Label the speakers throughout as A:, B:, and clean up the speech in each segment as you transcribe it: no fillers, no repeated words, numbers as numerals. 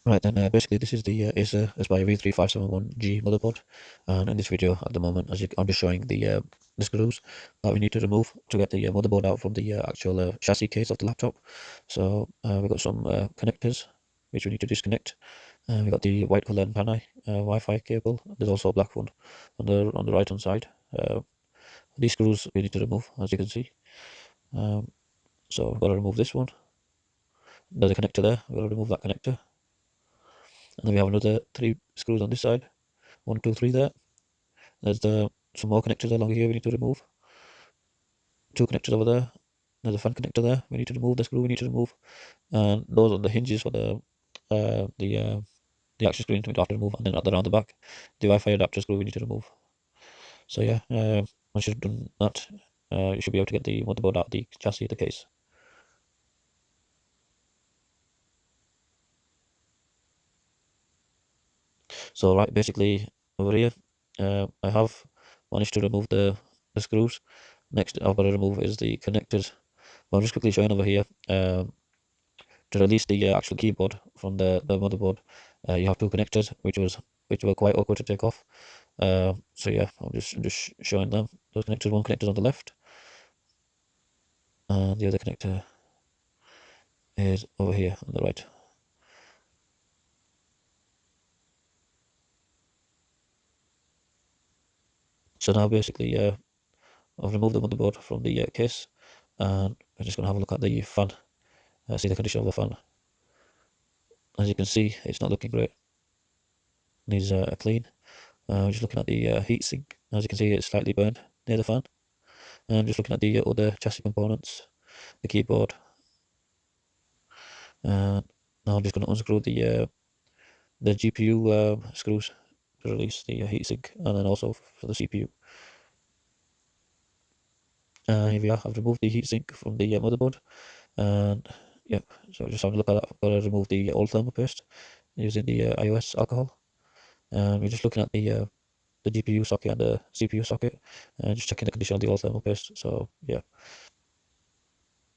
A: Right then, basically this is the Acer Aspire V3 571G motherboard, and in this video at the moment, I'm just showing the screws that we need to remove to get the motherboard out from the actual chassis case of the laptop. So we've got some connectors which we need to disconnect. We've got the white color antenna Wi-Fi cable. There's also a black one on the right hand side. These screws we need to remove, as you can see. Um, so we've got to remove this one. There's a connector there. We've got to remove that connector. And then we have another 3 screws on this side. 1, 2, 3 there. There's some more connectors along here we need to remove. 2 connectors over there. There's a fan connector there. We need to remove the screw. We need to remove, and those are the hinges for uh, the uh, the action screen. We have to remove, and then around the back, the Wi-Fi adapter screw we need to remove. So yeah, once you've done that, you should be able to get the motherboard out of the chassis of the case. So right, basically over here, I have managed to remove the screws. Next, I've got to remove is the connectors. But I'm just quickly showing over here. To release the actual keyboard from the motherboard, you have 2 connectors, which were quite awkward to take off. So yeah, I'm just showing them those connectors. One connector on the left, and the other connector is over here on the right. So now basically, I've removed the motherboard from the case, and I'm just gonna have a look at the fan. See the condition of the fan. As you can see, it's not looking great. Needs a clean. Just looking at the heatsink. As you can see, it's slightly burned near the fan. And just looking at the other chassis components, the keyboard. And now I'm just going to unscrew the GPU screws to release the heatsink, and then also for the CPU. Here we are. I've removed the heatsink from the motherboard, and yep. So just having a look at that. I've got to remove the old thermal paste using the iOS alcohol. And we're just looking at the GPU socket and the CPU socket, and just checking the condition of the old thermal paste. So yeah,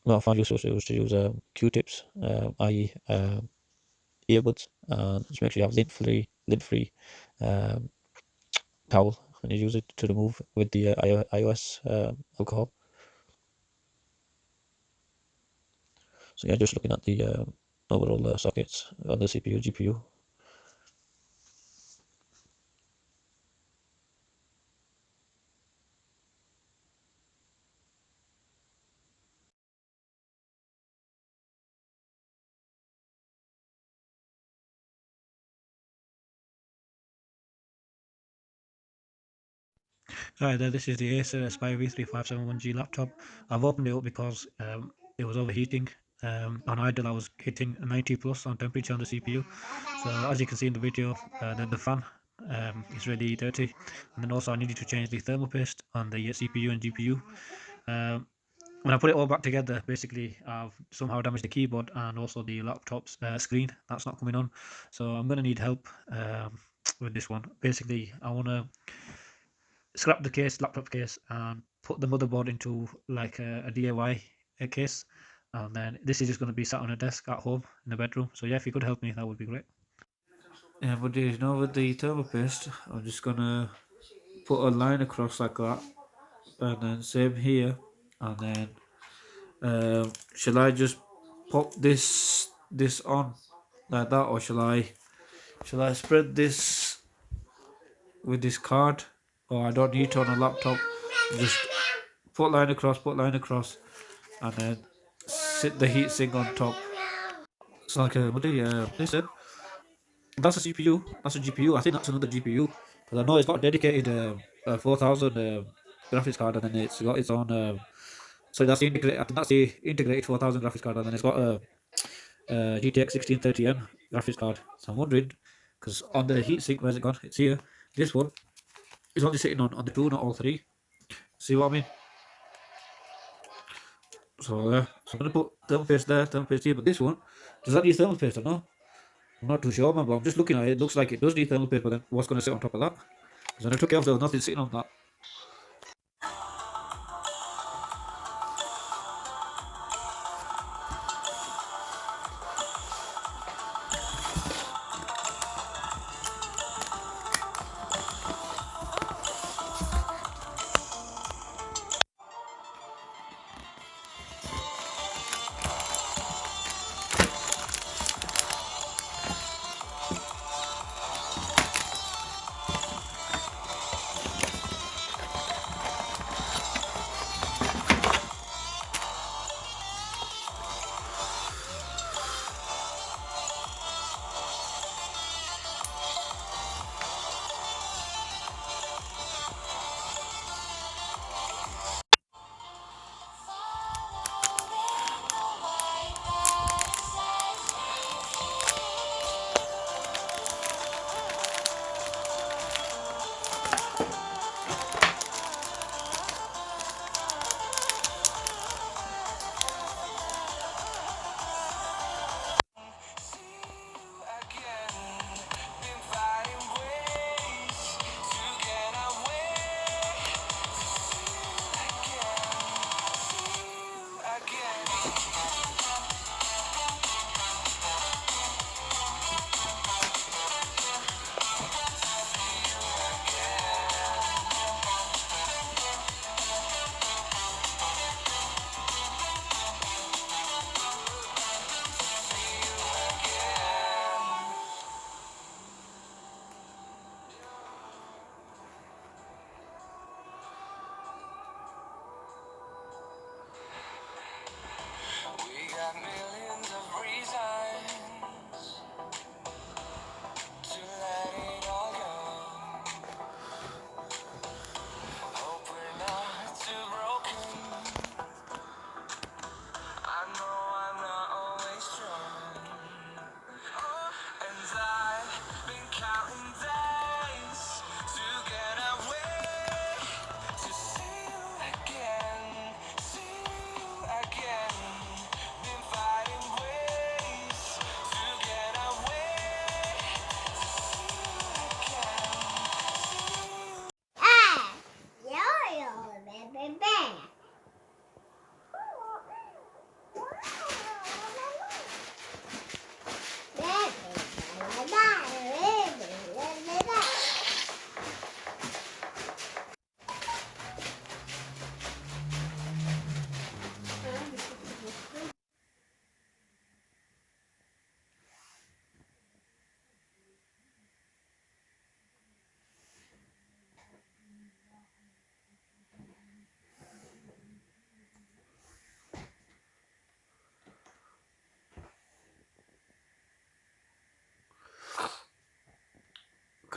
A: what I found useful was to use Q-tips, i.e. Earbuds, and just make sure you have lint-free um, towel when you use it to remove with the iOS alcohol. So yeah, just looking at the overall sockets on the CPU, GPU. Hi there, this is the Acer Aspire V3 571G laptop. I've opened it up because it was overheating. On idle, I was hitting 90 plus on temperature on the CPU. So as you can see in the video, the fan is really dirty. And then also I needed to change the thermal paste on the CPU and GPU. Um, when I put it all back together, basically I've somehow damaged the keyboard and also the laptop's screen. That's not coming on. So I'm going to need help with this one. Basically, I want to scrap the case, laptop case, and put the motherboard into like a DIY case. And then this is just going to be sat on a desk at home in the bedroom. So yeah, if you could help me, that would be great. Yeah, but you know, with the thermal paste, I'm just gonna put a line across like that, and then same here, and then shall I just pop this on like that, or shall I spread this with this card, or I don't need to on a laptop? Just put line across, and then sit the heatsink on top. It's like a what do you listen? That's a CPU. That's a GPU. I think that's another GPU because I know it's got a dedicated 4000 graphics card, and then it's got its own. So that's the integrate. I think that's the integrated 4000 graphics card, and then it's got a GTX 1630M graphics card. So I'm wondering because on the heatsink, where's it gone? It's here. This one is only sitting on the two, not all three. See what I mean? So I'm gonna put thermal paste there, thermal paste here, but this one does that need thermal paste or no? I'm not too sure, man, but I'm just looking at it. It looks like it does need thermal paste, but then what's gonna sit on top of that? Because when I took it off, there was nothing sitting on that.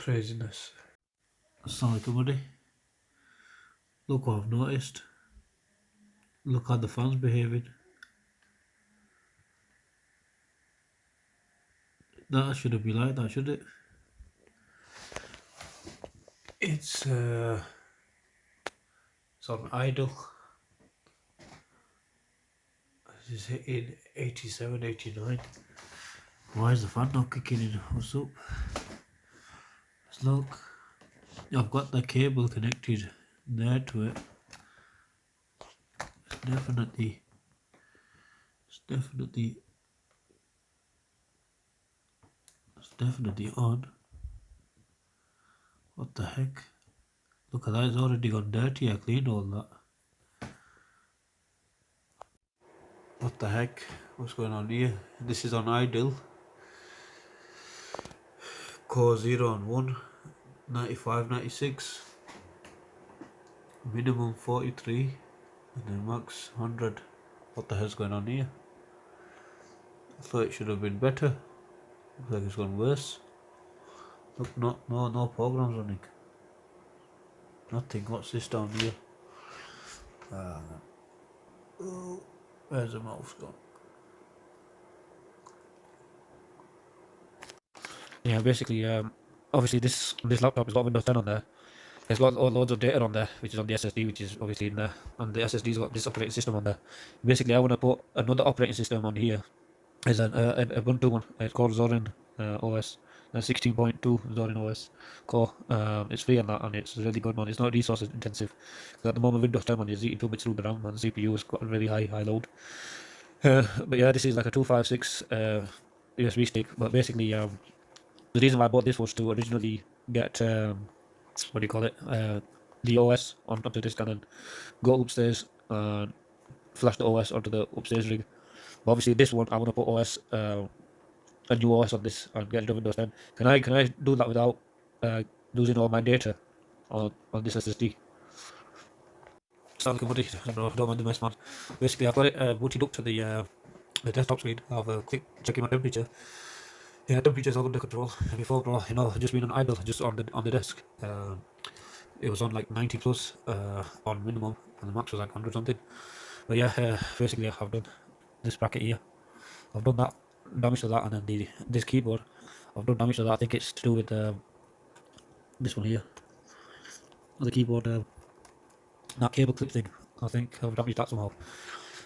A: Craziness. Assalamu alaikum, buddy. Look what I've noticed. Look how the fan's behaving. That shouldn't be like that, should it? It's on idle. This is hitting 87, 89. Why is the fan not kicking in? What's up? Let's look. I've got the cable connected there to it. It's definitely on. What the heck? Look at that, it's already gone dirty. I cleaned all that. What the heck? What's going on here? This is on idle. Core 0 and 1. 95, 96. Minimum 43. And then max 100. What the hell's going on here? I thought it should have been better. Looks like it's gone worse. Look, no programs running. Nothing. What's this down here? Oh, where's the mouse gone? Yeah, basically, obviously this laptop has got Windows 10 on there. It's got loads of data on there, which is on the SSD, which is obviously in there, and the SSD's got this operating system on there. Basically, I want to put another operating system on here. It's a Ubuntu one. It's called Zorin OS. 16.2 Zorin OS core. It's free and that, and it's really good, man. It's not resource intensive. At the moment, Windows 10 on is eating 2 bits through the RAM, and the CPU has got a really high load. But yeah, this is like a 256 USB stick. But basically, the reason why I bought this was to originally get what do you call it? The OS onto this, and then go upstairs and flash the OS onto the upstairs rig. But obviously, this one I want to put OS. A new OS on this and get rid of Windows 10. Can I do that without losing all my data on this SSD? Sounds like a buddy. Don't mind the mess, man. Basically, I've got it booted up to the desktop screen. I've clicked checking my temperature. Yeah, temperature's all under control. And before, bro, just been on idle, just on the desk. It was on like 90 plus on minimum, and the max was like 100 something. But yeah, basically I've done this bracket here. I've done that damage to that, and then this keyboard, I've done damage to that. I think it's to do with this one here, the keyboard, that cable clip thing. I think I've damaged that somehow.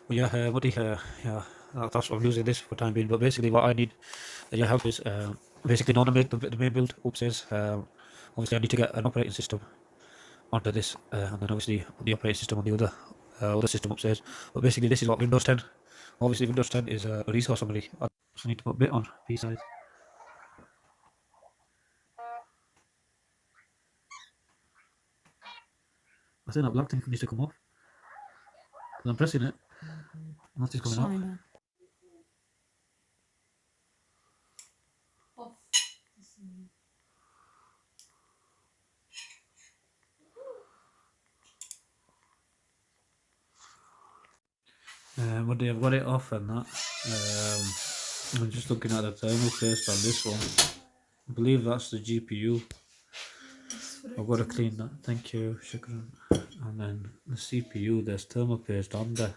A: But yeah, buddy, yeah, that's I'm using this for time being. But basically, what I need your help is basically not to make the main build upstairs. Obviously, I need to get an operating system onto this, and then obviously the operating system on the other system upstairs. But basically, this is what Windows 10. Obviously, Windows 10 is a resource summary. I just need to put a bit on P size. I think that black thing needs to come off. Because I'm pressing it. Nothing's coming out. But I've got it off and that. I'm just looking at the thermal paste on this one. I believe that's the GPU. I've got to clean that. Thank you, Shukran. And then the CPU, there's thermal paste on there.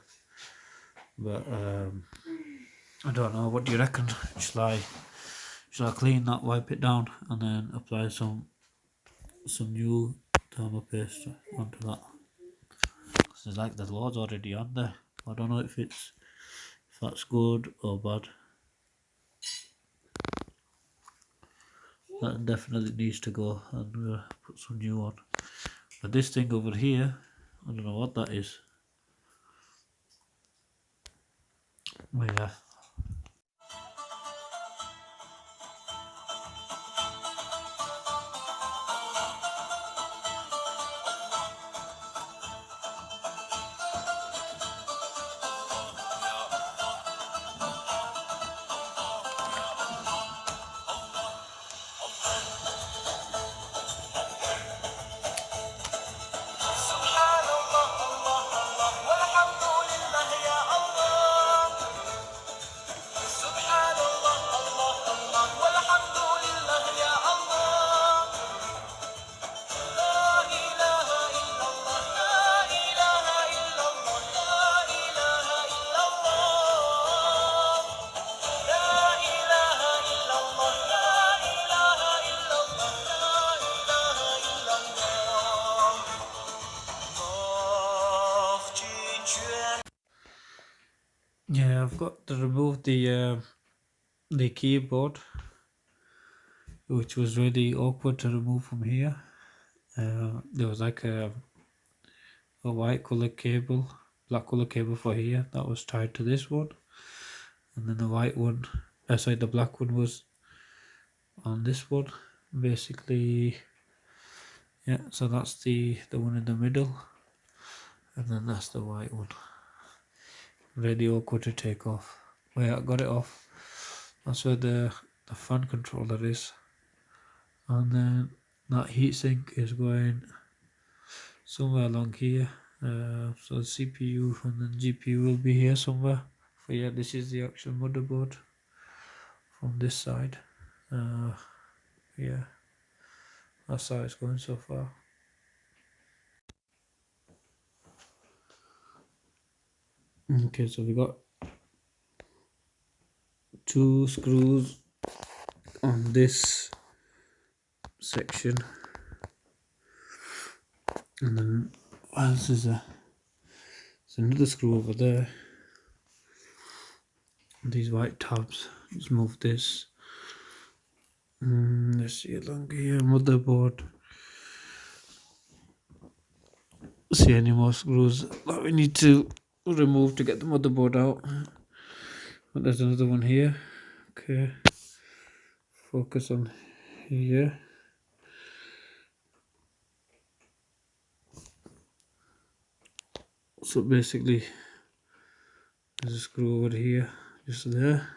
A: But I don't know. What do you reckon? Shall I clean that, wipe it down, and then apply some new thermal paste onto that? There's like the loads already on there. I don't know if that's good or bad. That definitely needs to go, and we'll put some new on. But this thing over here, I don't know what that is. But yeah. got to remove the keyboard, which was really awkward to remove from here. There was like a white color cable, black color cable for here that was tied to this one, and then the white one, sorry, the black one was on this one. Basically, yeah. So that's the one in the middle, and then that's the white one. Really awkward to take off. Where I got it off. That's where the fan controller is, and then that heatsink is going somewhere along here. So the CPU and then GPU will be here somewhere. But yeah, this is the actual motherboard from this side. Yeah, that's how it's going so far. Okay, so we got 2 screws on this section, and then there's another screw over there. These white tabs, let's move this. Let's see along here, motherboard. See any more screws that we need to remove to get the motherboard out. But there's another one here. Okay, focus on here. So basically there's a screw over here, just there.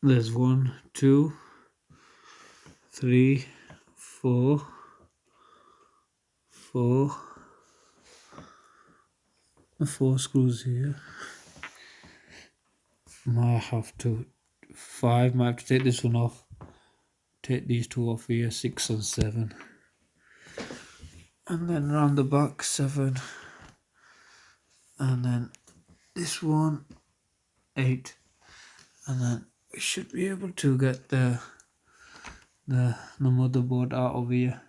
A: There's 1, 2, 3, 4, 4 screws here. Might have to 5, might have to take this one off, take these 2 off here, 6 and 7, and then around the back 7, and then this one 8, and then we should be able to get the motherboard out of here.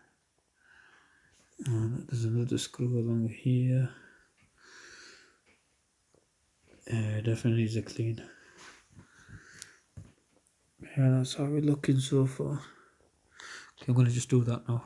A: And there's another screw along here. Definitely needs a clean. Yeah, that's how we're looking so far. Okay, I'm going to just do that now.